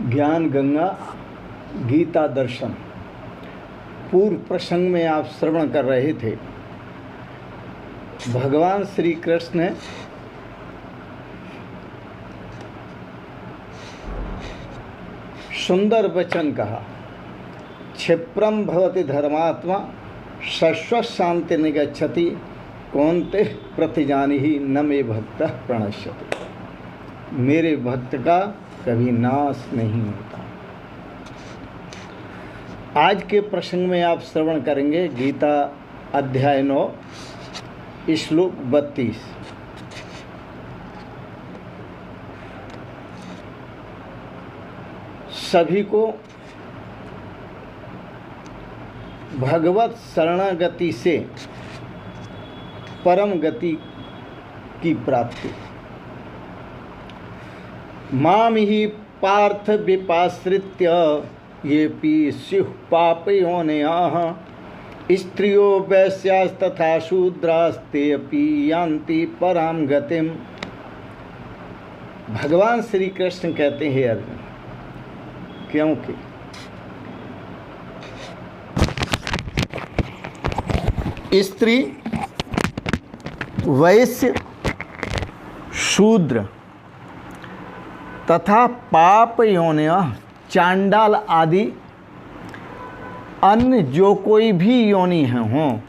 ज्ञान गंगा गीता दर्शन। पूर्व प्रसंग में आप श्रवण कर रहे थे, भगवान श्री कृष्ण ने सुंदर वचन कहा, क्षिप्रम भवति धर्मात्मा शश्वत शांति निगच्छति कौन्ते प्रतिजानिहि न मे भक्त प्रणश्यति। मेरे भक्त का कभी नाश नहीं होता। आज के प्रसंग में आप श्रवण करेंगे गीता अध्याय 9 श्लोक 32। सभी को भगवत शरणागति से परम गति की प्राप्ति। माम ही पार्थ विपाश्रित्य येऽपि स्युः पापयोनयः स्त्रियो वैश्यास्तथा शूद्रास्ते अपि यान्ति परां गतिम्। भगवान श्री कृष्ण कहते हैं अर्जुन, क्योंकि स्त्री, वैश्य, शूद्र तथा पाप योनियाँ चांडाल आदि अन्य जो कोई भी योनि हैं हों,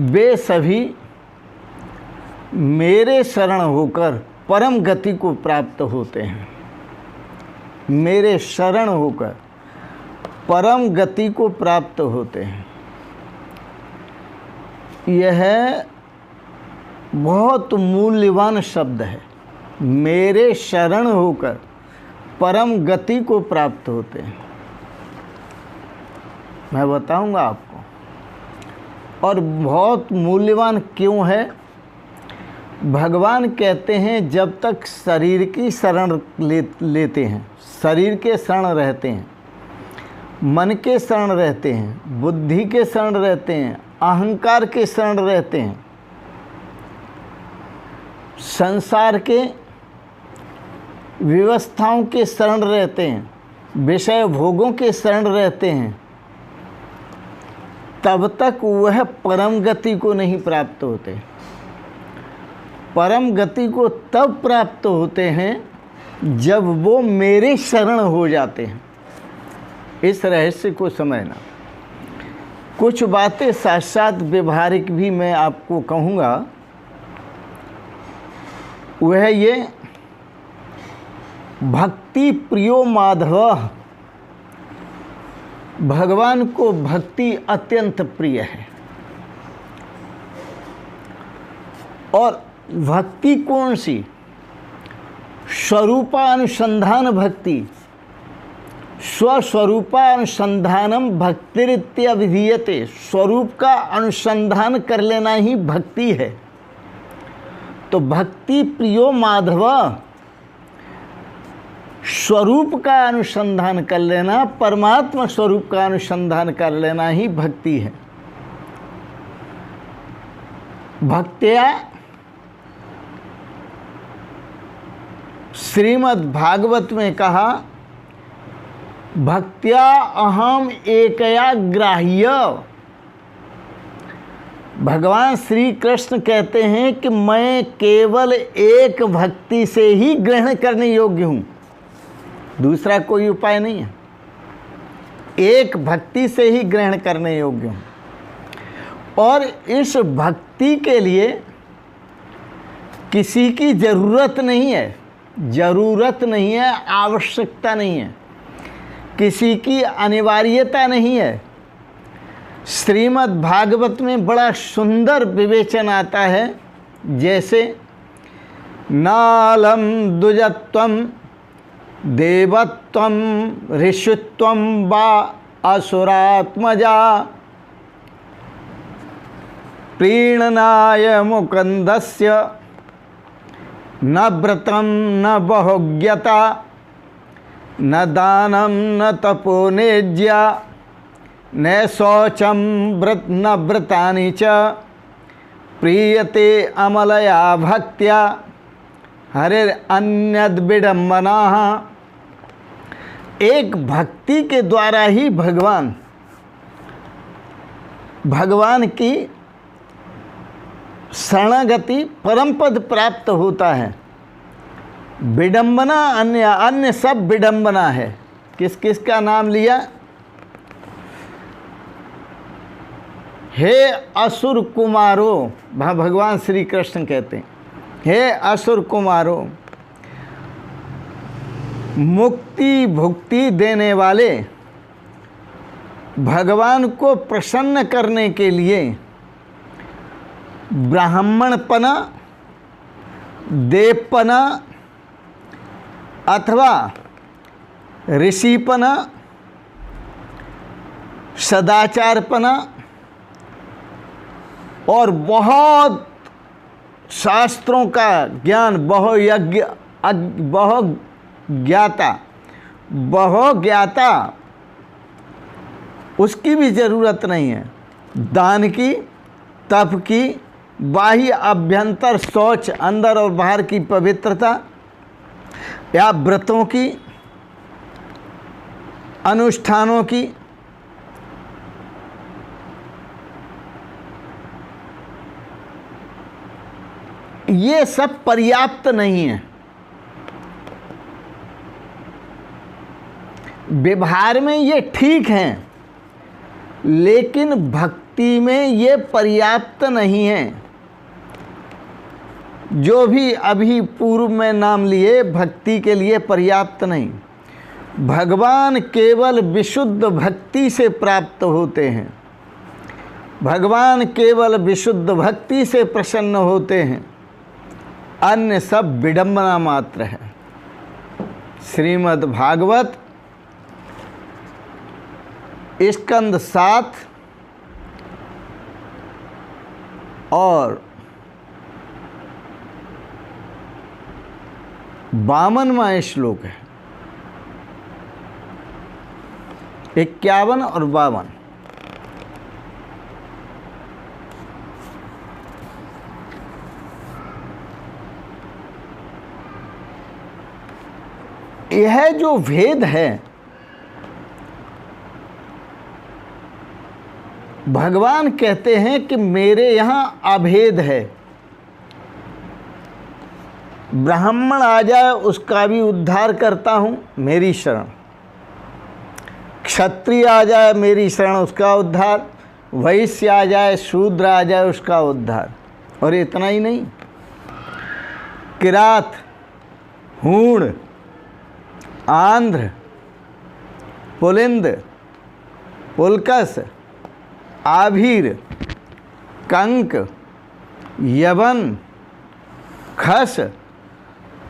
वे सभी मेरे शरण होकर परम गति को प्राप्त होते हैं। मेरे शरण होकर परम गति को प्राप्त होते हैं। यह बहुत मूल्यवान शब्द है। मेरे शरण होकर परम गति को प्राप्त होते हैं। मैं बताऊंगा आपको। और बहुत मूल्यवान क्यों है? भगवान कहते हैं जब तक शरीर की शरण लेते हैं, शरीर के शरण रहते हैं, मन के शरण रहते हैं, बुद्धि के शरण रहते हैं, अहंकार के शरण रहते हैं, संसार के व्यवस्थाओं के शरण रहते हैं, विषय भोगों के शरण रहते हैं, तब तक वह परम गति को नहीं प्राप्त होते। परम गति को तब प्राप्त होते हैं जब वो मेरे शरण हो जाते हैं। इस रहस्य को समझना। कुछ बातें साथ साथ व्यवहारिक भी मैं आपको कहूँगा। वह ये, भक्ति प्रियो माधव, भगवान को भक्ति अत्यंत प्रिय है। और भक्ति कौन सी? स्वरूपानुसंधान भक्ति। स्वस्वरूपानुसंधानम भक्तिरित्यभिधीयते। स्वरूप का अनुसंधान कर लेना ही भक्ति है। तो भक्ति प्रियो माधव, स्वरूप का अनुसंधान कर लेना, परमात्मा स्वरूप का अनुसंधान कर लेना ही भक्ति है। भक्त्या श्रीमद् भागवत में कहा, भक्त्या अहम एकया ग्राह्य। भगवान श्री कृष्ण कहते हैं कि मैं केवल एक भक्ति से ही ग्रहण करने योग्य हूँ, दूसरा कोई उपाय नहीं है। एक भक्ति से ही ग्रहण करने योग्य हूँ। और इस भक्ति के लिए किसी की ज़रूरत नहीं है, ज़रूरत नहीं है, आवश्यकता नहीं है, किसी की अनिवार्यता नहीं है। श्रीमद् भागवत में बड़ा सुंदर विवेचन आता है, जैसे नालम द्विजत्वम देवत्वम ऋषित्वम वा असुरात्मजा प्रीणनाय मुकुन्दस्य न व्रतम न बहुज्ञता न दानम न तपोनेज्या न शौचम न व्रतानि च प्रीयते अमलया भक्त्या हरे अन्यद विडम्बनाः एक भक्ति के द्वारा ही भगवान की शरणागति परम पद प्राप्त होता है। विडंबना अन्य सब विडंबना है। किस किस का नाम लिया? हे असुर कुमारो, भगवान श्री कृष्ण कहते हैं, हे असुर कुमारो, मुक्ति भुक्ति देने वाले भगवान को प्रसन्न करने के लिए ब्राह्मणपना, देवपना अथवा ऋषिपना, सदाचारपना और बहुत शास्त्रों का ज्ञान, बहुज्ञाता, उसकी भी ज़रूरत नहीं है। दान की, तप की, बाह्य अभ्यंतर शौच, अंदर और बाहर की पवित्रता, या व्रतों की, अनुष्ठानों की, ये सब पर्याप्त नहीं है। व्यवहार में ये ठीक हैं, लेकिन भक्ति में ये पर्याप्त नहीं है। जो भी अभी पूर्व में नाम लिए भक्ति के लिए पर्याप्त नहीं। भगवान केवल विशुद्ध भक्ति से प्राप्त होते हैं। भगवान केवल विशुद्ध भक्ति से प्रसन्न होते हैं, अन्य सब विडंबना मात्र है। श्रीमद् भागवत स्कंद 7 और 52वां श्लोक है, 51 और 52। यह जो भेद है, भगवान कहते हैं कि मेरे यहाँ अभेद है। ब्राह्मण आ जाए उसका भी उद्धार करता हूँ, मेरी शरण। क्षत्रिय आ जाए मेरी शरण, उसका उद्धार। वैश्य आ जाए, शूद्र आ जाए, उसका उद्धार। और इतना ही नहीं, किरात, हूण, आंध्र, पुलिंद, पुलकस, आभीर, कंक, यवन, खस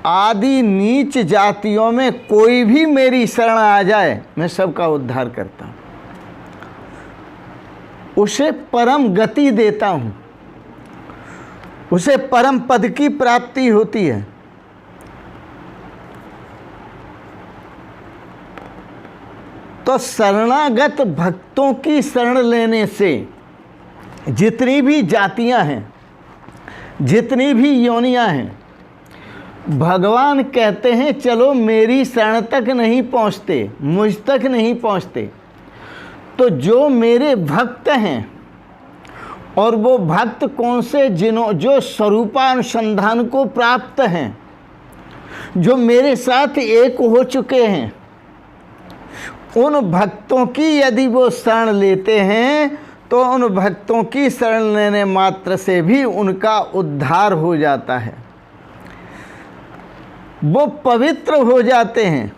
आदि नीच जातियों में कोई भी मेरी शरण आ जाए, मैं सबका उद्धार करता हूँ, उसे परम गति देता हूँ, उसे परम पद की प्राप्ति होती है। तो शरणागत भक्तों की शरण लेने से जितनी भी जातियां हैं, जितनी भी योनियां हैं, भगवान कहते हैं चलो मेरी शरण तक नहीं पहुंचते, मुझ तक नहीं पहुंचते, तो जो मेरे भक्त हैं, और वो भक्त कौन से? जो स्वरूपानुसंधान को प्राप्त हैं, जो मेरे साथ एक हो चुके हैं, उन भक्तों की यदि वो शरण लेते हैं तो उन भक्तों की शरण लेने मात्र से भी उनका उद्धार हो जाता है। वो पवित्र हो जाते हैं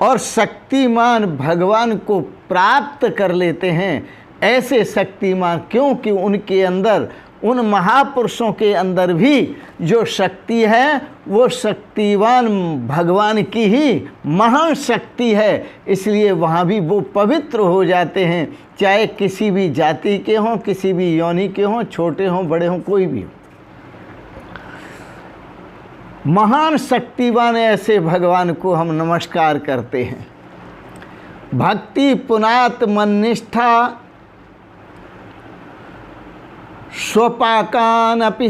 और शक्तिमान भगवान को प्राप्त कर लेते हैं। ऐसे शक्तिमान क्योंकि उनके अंदर, उन महापुरुषों के अंदर भी जो शक्ति है वो शक्तिवान भगवान की ही महान शक्ति है, इसलिए वहाँ भी वो पवित्र हो जाते हैं, चाहे किसी भी जाति के हों, किसी भी योनि के हों, छोटे हों बड़े हों, कोई भी हो। महान शक्तिवान ऐसे भगवान को हम नमस्कार करते हैं। भक्ति पुनात मन्निष्ठा स्वपाकान अपि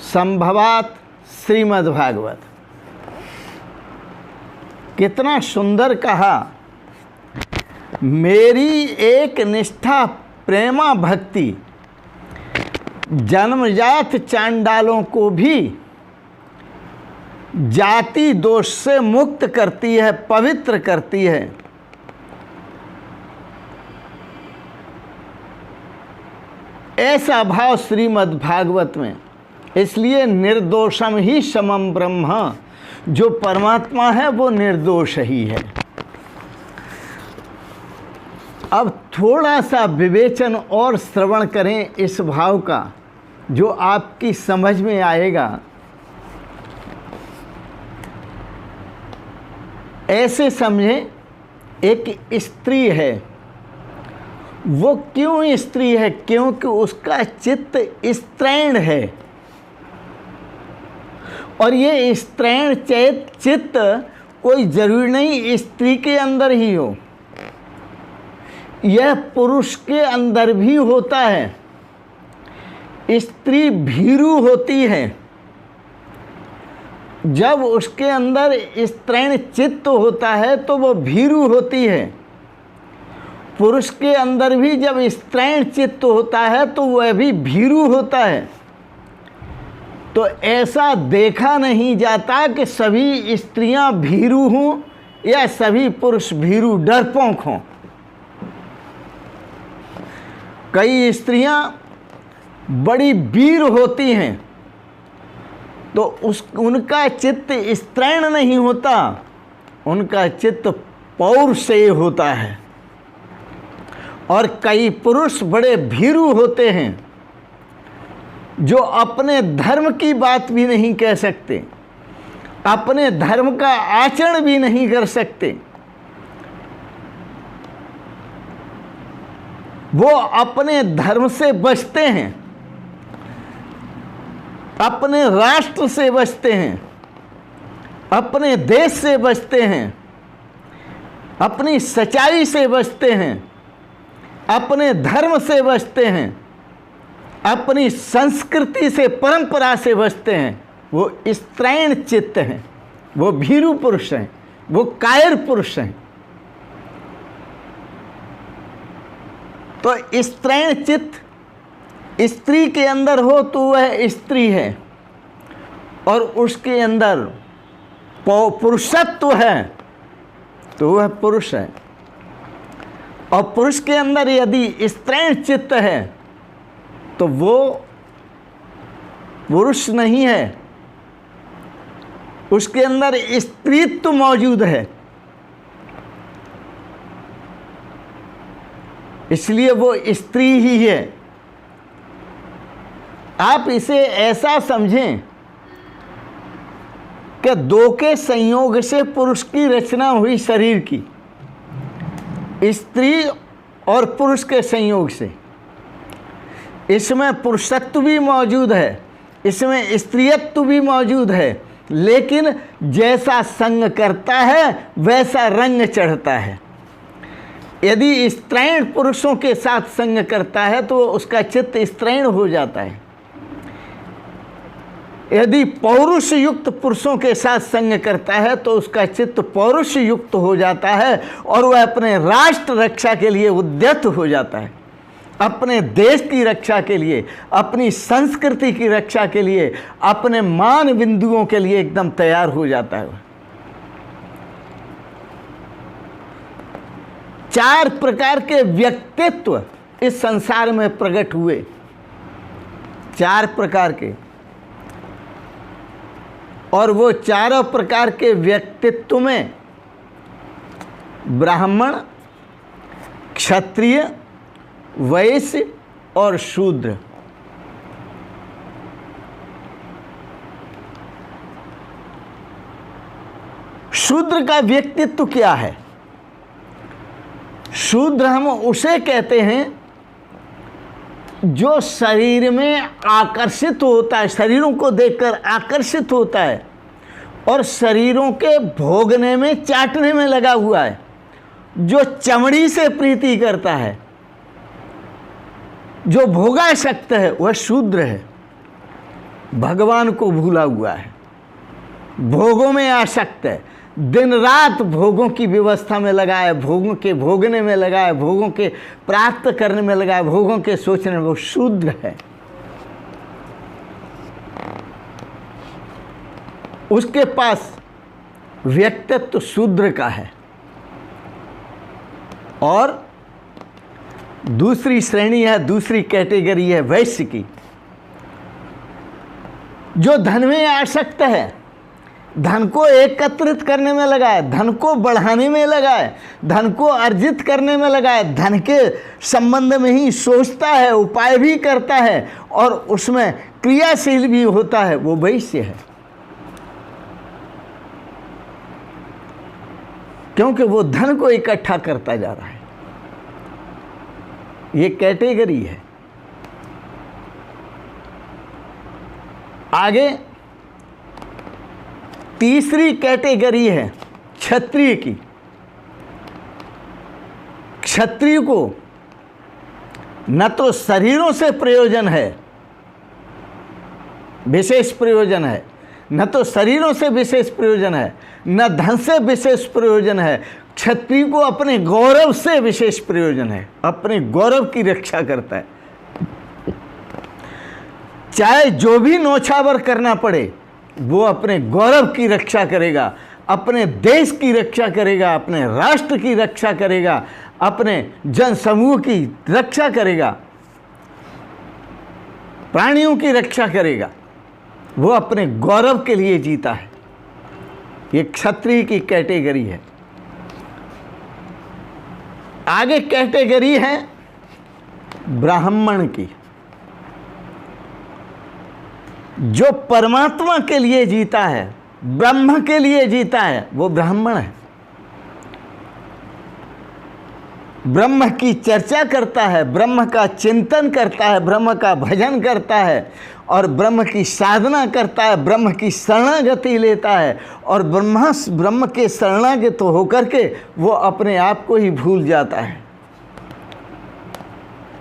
संभवात। श्रीमद् भागवत। कितना सुंदर कहा, मेरी एक निष्ठा प्रेमा भक्ति जन्मजात चांडालों को भी जाति दोष से मुक्त करती है, पवित्र करती है। ऐसा भाव श्रीमद् भागवत में। इसलिए निर्दोषम ही समम ब्रह्म, जो परमात्मा है वो निर्दोष ही है। अब थोड़ा सा विवेचन और श्रवण करें इस भाव का, जो आपकी समझ में आएगा। ऐसे समझें, एक स्त्री है, वो क्यों स्त्री है? क्योंकि उसका चित्त स्त्रैण है, और ये स्त्रैण चित्त कोई जरूरी नहीं स्त्री के अंदर ही हो, यह पुरुष के अंदर भी होता है। स्त्री भीरू होती है, जब उसके अंदर स्त्रैण चित्त होता है तो वो भीरू होती है। पुरुष के अंदर भी जब स्त्रैण चित्त होता है तो वह भी भीरू होता है। तो ऐसा देखा नहीं जाता कि सभी स्त्रियां भीरू हों या सभी पुरुष भीरू डरपोक हों। कई स्त्रियां बड़ी वीर होती हैं तो उनका चित्त स्त्रैण नहीं होता, उनका चित्त पौरुषेय होता है। और कई पुरुष बड़े भीरू होते हैं जो अपने धर्म की बात भी नहीं कह सकते, अपने धर्म का आचरण भी नहीं कर सकते। वो अपने धर्म से बचते हैं, अपने राष्ट्र से बचते हैं, अपने देश से बचते हैं, अपनी सच्चाई से बचते हैं, अपने धर्म से बचते हैं, अपनी संस्कृति से, परंपरा से बचते हैं। वो स्त्रैण चित्त हैं, वो भीरू पुरुष हैं, वो कायर पुरुष हैं। तो स्त्रैण चित्त स्त्री के अंदर हो तो वह स्त्री है, और उसके अंदर पुरुषत्व है तो वह पुरुष है। और पुरुष के अंदर यदि स्त्रैण चित्त है तो वो पुरुष नहीं है, उसके अंदर स्त्रीत्व मौजूद है, इसलिए वो स्त्री ही है। आप इसे ऐसा समझें कि दो के संयोग से पुरुष की रचना हुई शरीर की, स्त्री और पुरुष के संयोग से। इसमें पुरुषत्व भी मौजूद है, इसमें स्त्रीत्व भी मौजूद है, लेकिन जैसा संग करता है वैसा रंग चढ़ता है। यदि स्त्रैण पुरुषों के साथ संग करता है तो उसका चित्त स्त्रैण हो जाता है। यदि पौरुष युक्त पुरुषों के साथ संग करता है तो उसका चित्त पौरुष युक्त हो जाता है, और वह अपने राष्ट्र रक्षा के लिए उद्यत हो जाता है, अपने देश की रक्षा के लिए, अपनी संस्कृति की रक्षा के लिए, अपने मान बिंदुओं के लिए एकदम तैयार हो जाता है। 4 प्रकार के व्यक्तित्व इस संसार में प्रकट हुए, 4 प्रकार के, और वो चारों प्रकार के व्यक्तित्व में ब्राह्मण, क्षत्रिय, वैश्य और शूद्र। शूद्र का व्यक्तित्व क्या है? शूद्र हम उसे कहते हैं जो शरीर में आकर्षित होता है, शरीरों को देखकर आकर्षित होता है, और शरीरों के भोगने में, चाटने में लगा हुआ है, जो चमड़ी से प्रीति करता है, जो भोगासक्त है, वह शूद्र है। भगवान को भूला हुआ है, भोगों में आसक्त है, दिन रात भोगों की व्यवस्था में लगा है, भोगों के भोगने में लगा है, भोगों के प्राप्त करने में लगा है, भोगों के सोचने में, वो शूद्र है। उसके पास व्यक्तित्व शूद्र का है। और दूसरी श्रेणी है, दूसरी कैटेगरी है वैश्य की, जो धन में आसक्त है, धन को एकत्रित करने में लगा है, धन को बढ़ाने में लगा है, धन को अर्जित करने में लगा है, धन के संबंध में ही सोचता है, उपाय भी करता है और उसमें क्रियाशील भी होता है, वो वैश्य है। क्योंकि वो धन को इकट्ठा करता जा रहा है। ये कैटेगरी है। आगे तीसरी कैटेगरी है क्षत्रिय की। क्षत्रिय को न तो शरीरों से प्रयोजन है, विशेष प्रयोजन है, न तो शरीरों से विशेष प्रयोजन है, न धन से विशेष प्रयोजन है। क्षत्रिय को अपने गौरव से विशेष प्रयोजन है, अपने गौरव की रक्षा करता है। चाहे जो भी नौछावर करना पड़े वो अपने गौरव की रक्षा करेगा, अपने देश की रक्षा करेगा, अपने राष्ट्र की रक्षा करेगा, अपने जन समूह की रक्षा करेगा, प्राणियों की रक्षा करेगा। वो अपने गौरव के लिए जीता है। ये क्षत्रिय की कैटेगरी है। आगे कैटेगरी है ब्राह्मण की, जो परमात्मा के लिए जीता है, ब्रह्म के लिए जीता है, वो ब्राह्मण है। ब्रह्म की चर्चा करता है, ब्रह्म का चिंतन करता है, ब्रह्म का भजन करता है और ब्रह्म की साधना करता है, ब्रह्म की शरणागति लेता है और ब्रह्म के शरणागत होकर के वो अपने आप को ही भूल जाता है।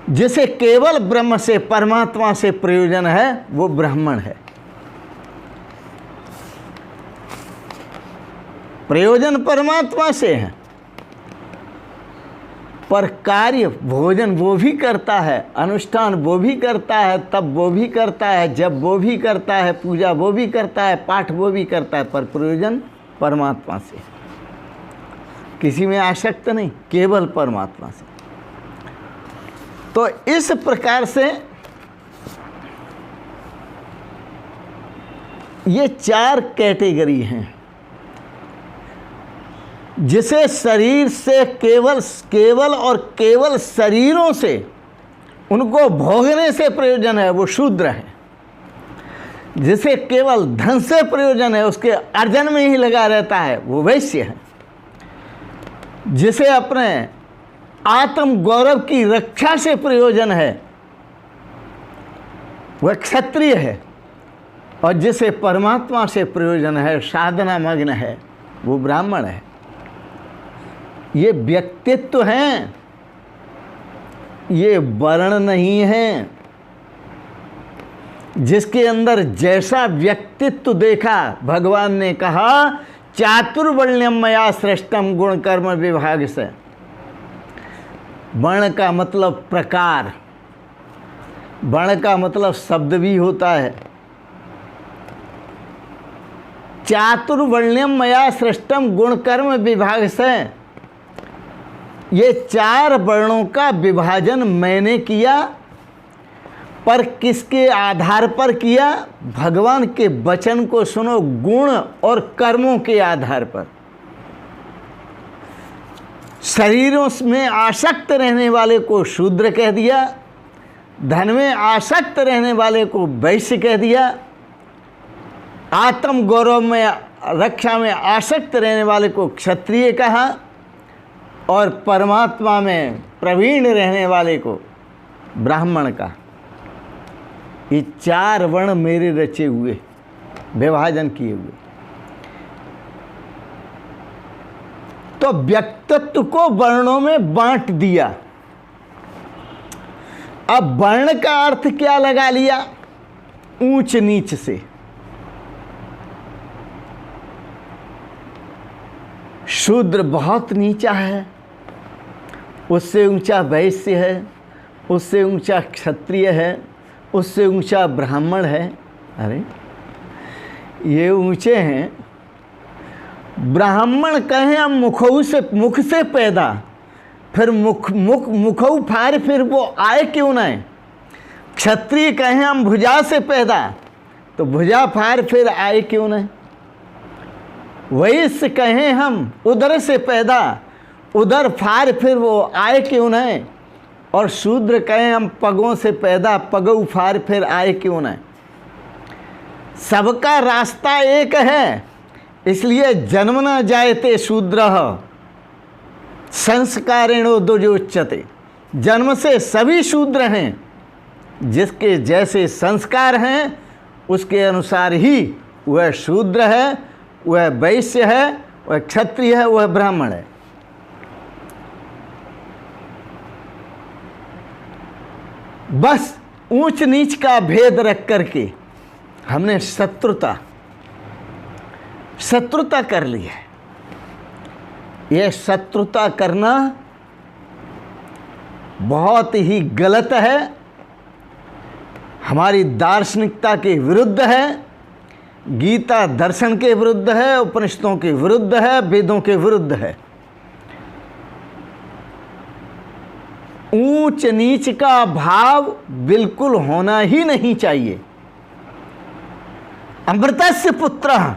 जिसे केवल ब्रह्म से, परमात्मा से प्रयोजन है, वो ब्राह्मण है। प्रयोजन परमात्मा से है, पर कार्य भोजन वो भी करता है, अनुष्ठान वो भी करता है, तब वो भी करता है, जब वो भी करता है, पूजा वो भी करता है, पाठ वो भी करता है, पर प्रयोजन परमात्मा से। किसी में आसक्त नहीं, केवल परमात्मा से। तो इस प्रकार से ये चार कैटेगरी हैं। जिसे शरीर से केवल और केवल शरीरों से उनको भोगने से प्रयोजन है, वो शूद्र है। जिसे केवल धन से प्रयोजन है, उसके अर्जन में ही लगा रहता है, वो वैश्य है। जिसे अपने आत्म गौरव की रक्षा से प्रयोजन है, वह क्षत्रिय है। और जिसे परमात्मा से प्रयोजन है, साधना मग्न है, वो ब्राह्मण है। ये व्यक्तित्व हैं, ये वर्ण नहीं है। जिसके अंदर जैसा व्यक्तित्व देखा, भगवान ने कहा चातुर्वर्ण्यम मया सृष्टम गुण कर्म विभाग से। वर्ण का मतलब प्रकार, वर्ण का मतलब शब्द भी होता है। चातुर्वर्ण्यम मया सृष्टम गुण कर्म विभाग से, ये चार वर्णों का विभाजन मैंने किया, पर किसके आधार पर किया? भगवान के वचन को सुनो, गुण और कर्मों के आधार पर। शरीरों में आसक्त रहने वाले को शूद्र कह दिया, धन में आसक्त रहने वाले को वैश्य कह दिया, आत्म गौरव में रक्षा में आसक्त रहने वाले को क्षत्रिय कहा और परमात्मा में प्रवीण रहने वाले को ब्राह्मण का। ये चार वर्ण मेरे रचे हुए, विभाजन किए हुए। तो व्यक्तित्व को वर्णों में बांट दिया। अब वर्ण का अर्थ क्या लगा लिया? ऊंच नीच से। शूद्र बहुत नीचा है, उससे ऊंचा वैश्य है, उससे ऊंचा क्षत्रिय है, उससे ऊंचा ब्राह्मण है। अरे ये ऊंचे हैं। ब्राह्मण कहें हम मुख से पैदा, फिर मुखऊ फाड़ फिर वो आए क्यों ना है। क्षत्रिय कहें हम भुजा से पैदा, तो भुजा फाड़ फिर आए क्यों ना है। वैश्य कहें हम उदर से पैदा, उदर फाड़ फिर वो आए क्यों ना है। और शूद्र कहें हम पगों से पैदा, पगऊ फाड़ फिर आए क्यों ना है। सबका रास्ता एक है, इसलिए जन्मना जायते शूद्रः संस्कारेणो दुजोच्यते। जन्म से सभी शूद्र हैं, जिसके जैसे संस्कार हैं उसके अनुसार ही वह शूद्र है, वह वैश्य है, वह क्षत्रिय है, वह ब्राह्मण है। बस ऊंच नीच का भेद रख करके हमने शत्रुता कर ली है। यह शत्रुता करना बहुत ही गलत है, हमारी दार्शनिकता के विरुद्ध है, गीता दर्शन के विरुद्ध है, उपनिषदों के विरुद्ध है, वेदों के विरुद्ध है। ऊंच नीच का भाव बिल्कुल होना ही नहीं चाहिए। अमृतस्य पुत्र,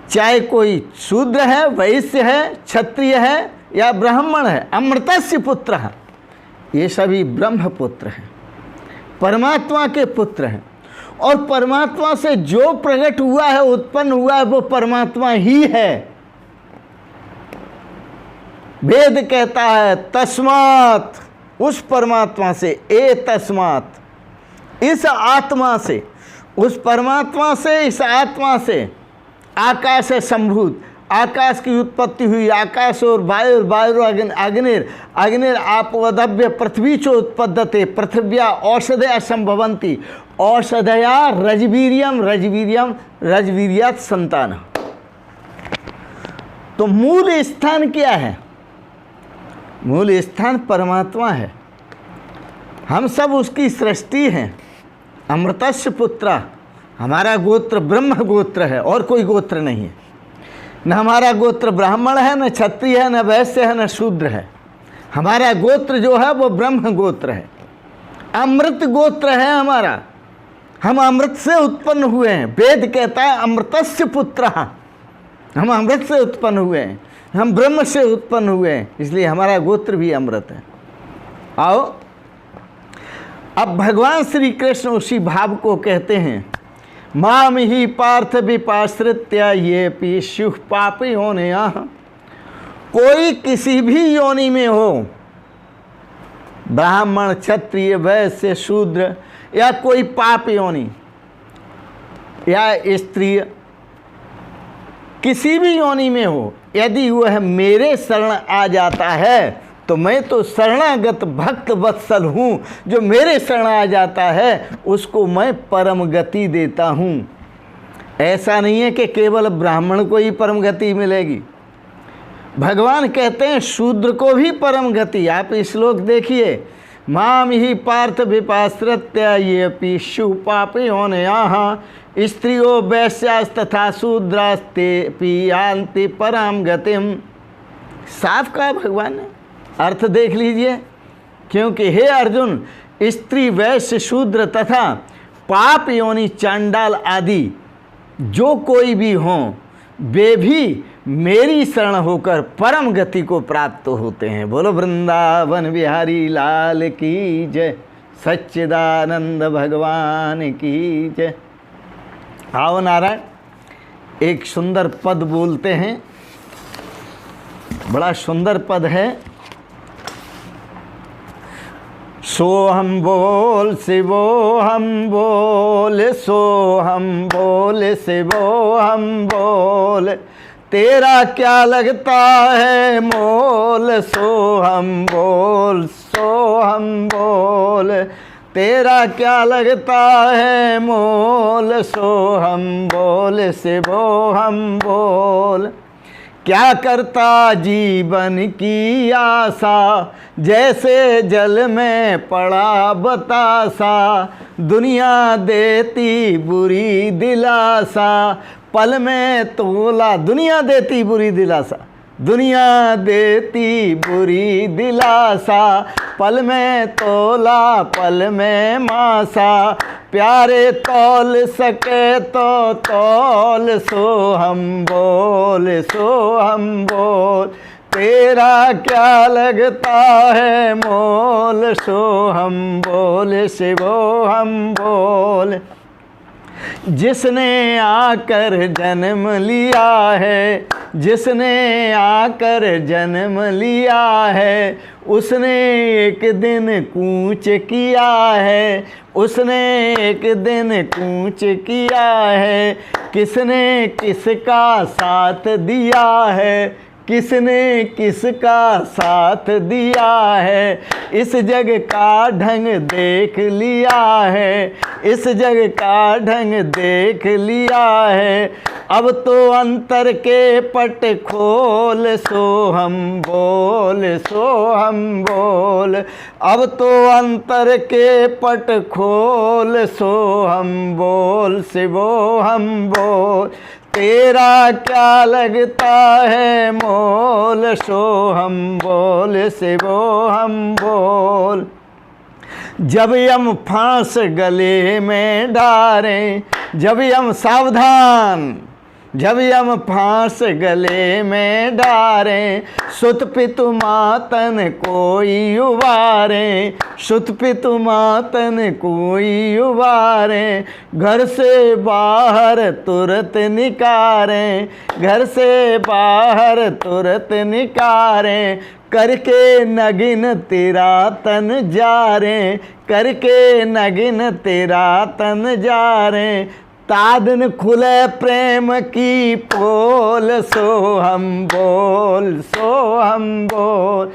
चाहे कोई शूद्र है, वैश्य है, क्षत्रिय है या ब्राह्मण है, अमृतस्य पुत्र, ये सभी ब्रह्म पुत्र हैं, परमात्मा के पुत्र हैं। और परमात्मा से जो प्रकट हुआ है, उत्पन्न हुआ है, वो परमात्मा ही है। वेद कहता है तस्मात्, उस परमात्मा से, ए तस्मात्, इस आत्मा से, उस परमात्मा से, इस आत्मा से आकाश से संभूत, आकाश की उत्पत्ति हुई। आकाश और वायु, वायु अग्निर, अग्निर आपवदभ्य पृथ्वी चो उत्पद्यते, पृथिव्या औषधया संभवन्ति, औषधया रजवीर्यम, रजवीर्यम रजवीर्यात् संतान। तो मूल स्थान क्या है? मूल स्थान परमात्मा है। हम सब उसकी सृष्टि हैं। अमृतस्य पुत्र, हमारा गोत्र ब्रह्म गोत्र है और कोई गोत्र नहीं है। न हमारा गोत्र ब्राह्मण है, न क्षत्रिय है, न वैश्य है, न शूद्र है। हमारा गोत्र जो है वो ब्रह्म गोत्र है, अमृत गोत्र है हमारा। हम अमृत से उत्पन्न हुए हैं। वेद कहता है अमृतस्य पुत्र, हम अमृत से उत्पन्न हुए हैं, हम ब्रह्म से उत्पन्न हुए हैं, इसलिए हमारा गोत्र भी अमृत है। आओ अब भगवान श्री कृष्ण उसी भाव को कहते हैं, माम ही पार्थ विपाश्रित्य ये पीशु पापी होने। कोई किसी भी योनि में हो, ब्राह्मण, क्षत्रिय, वैश्य, शूद्र या कोई पाप योनि या स्त्री, किसी भी योनि में हो, यदि वह मेरे शरण आ जाता है तो मैं तो शरणागत भक्त वत्सल हूँ। जो मेरे शरण आ जाता है उसको मैं परम गति देता हूँ। ऐसा नहीं है कि केवल ब्राह्मण को ही परम गति मिलेगी। भगवान कहते हैं शूद्र को भी परम गति। आप श्लोक देखिए, माम ही पार्थ विपाश्रित्य ये पीशु पापी होने यहाँ स्त्रियो वैश्यास तथा शूद्रास्ते पियांति परम गतिम। साफ कहा भगवान ने, अर्थ देख लीजिए। क्योंकि हे अर्जुन, स्त्री, वैश्य, शूद्र तथा पाप योनि, चांडाल आदि जो कोई भी हों, वे भी मेरी शरण होकर परम गति को प्राप्त होते हैं। बोलो वृंदावन बिहारी लाल की जय, सच्चिदानंद भगवान की जय। आओ नारायण, एक सुंदर पद बोलते हैं, बड़ा सुंदर पद है। सोहम बोल शिवो हम बोल, सोहम बोल शिवो हम बोल, तेरा क्या लगता है मोल। सोहम बोल, सोहम बोल, तेरा क्या लगता है मोल। सोहम बोल शिवो हम बोल, क्या करता जीवन की आशा, जैसे जल में पड़ा बतासा। दुनिया देती बुरी दिलासा, पल में तोला। दुनिया देती बुरी दिलासा, दुनिया देती बुरी दिलासा। पल में तोला, पल में मासा। प्यारे तौल सके तो तौल, सो हम बोल, सो हम बोल। तेरा क्या लगता है मोल, सो हम बोल, शिवो हम बोल। जिसने आकर जन्म लिया है, जिसने आकर जन्म लिया है, उसने एक दिन कूच किया है, उसने एक दिन कूच किया है। किसने किसका साथ दिया है, किसने किसका साथ दिया है। इस जग का ढंग देख लिया है, इस जग का ढंग देख लिया है। अब तो अंतर के पट खोल, सो हम बोल, सो हम बोल। अब तो अंतर के पट खोल, सो हम बोल, शिवो हम बोल। तेरा क्या लगता है मोल, सो हम बोल, शिवो हम बोल। जब यम फांस गले में डारें, जब यम सावधान, जब यम फांस गले में डारें। सुत पितु मातन कोई उबारे, सुत पितु मातन कोई उबारे। घर से बाहर तुरंत निकारें, घर से बाहर तुरंत निकारें। करके नगिन तेरा तन जारें, करके नगिन तेरा तन जारें। तादन खुले प्रेम की पोल, सो हम बोल, सो हम बोल।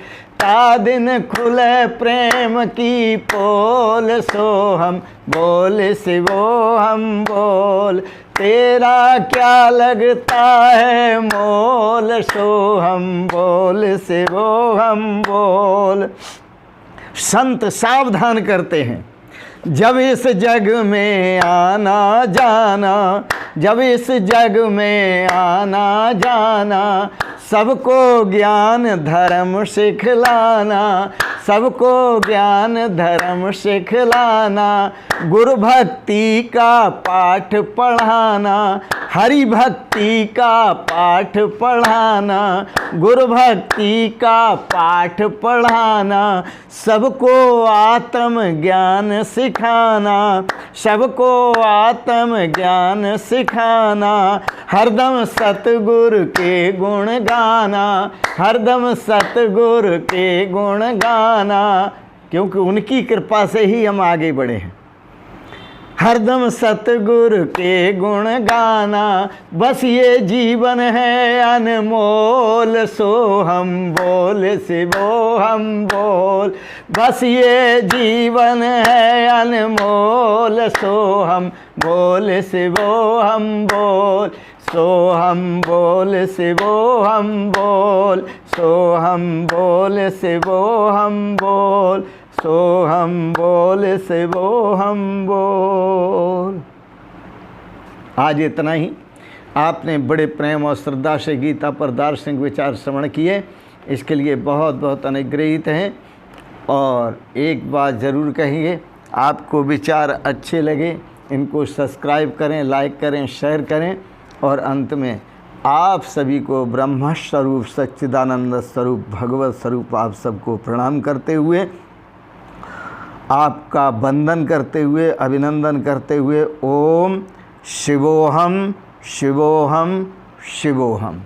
तादिन खुले प्रेम की पोल, सो हम बोल, शिवो हम बोल। तेरा क्या लगता है मोल, सो हम बोल, शिवो हम बोल। संत सावधान करते हैं, जब इस जग में आना जाना, जब इस जग में आना जाना। सबको ज्ञान धर्म सिखलाना, सबको ज्ञान धर्म सिखलाना। गुरु भक्ति का पाठ पढ़ाना, हरि भक्ति का पाठ पढ़ाना। गुरु भक्ति का पाठ पढ़ाना, सबको आत्म ज्ञान सिखाना, सबको आत्म ज्ञान सिखाना। हरदम सतगुरु के गुण गाना, हरदम सतगुरु के गुण गाना। क्योंकि उनकी कृपा से ही हम आगे बढ़े हैं। हरदम सतगुरु के गुण गाना, बस ये जीवन है अनमोल, सो हम बोल, शिवो हम बोल। बस ये जीवन है अनमोल, सो हम बोल, शिवो हम बोल। सो हम बोल, शिवो हम बोल, सो हम बोल, शिवो हम बोल, सो हम बोल, शिवो हम बोल। आज इतना ही। आपने बड़े प्रेम और श्रद्धा से गीता पर दार्शनिक विचार श्रवण किए, इसके लिए बहुत बहुत अनुग्रहित हैं। और एक बात ज़रूर कहिए, आपको विचार अच्छे लगे इनको सब्सक्राइब करें, लाइक करें, शेयर करें। और अंत में आप सभी को ब्रह्म स्वरूप, सच्चिदानंद स्वरूप, भगवत स्वरूप आप सबको प्रणाम करते हुए, आपका वंदन करते हुए, अभिनंदन करते हुए, ओम शिवोहम शिवोहम शिवोहम।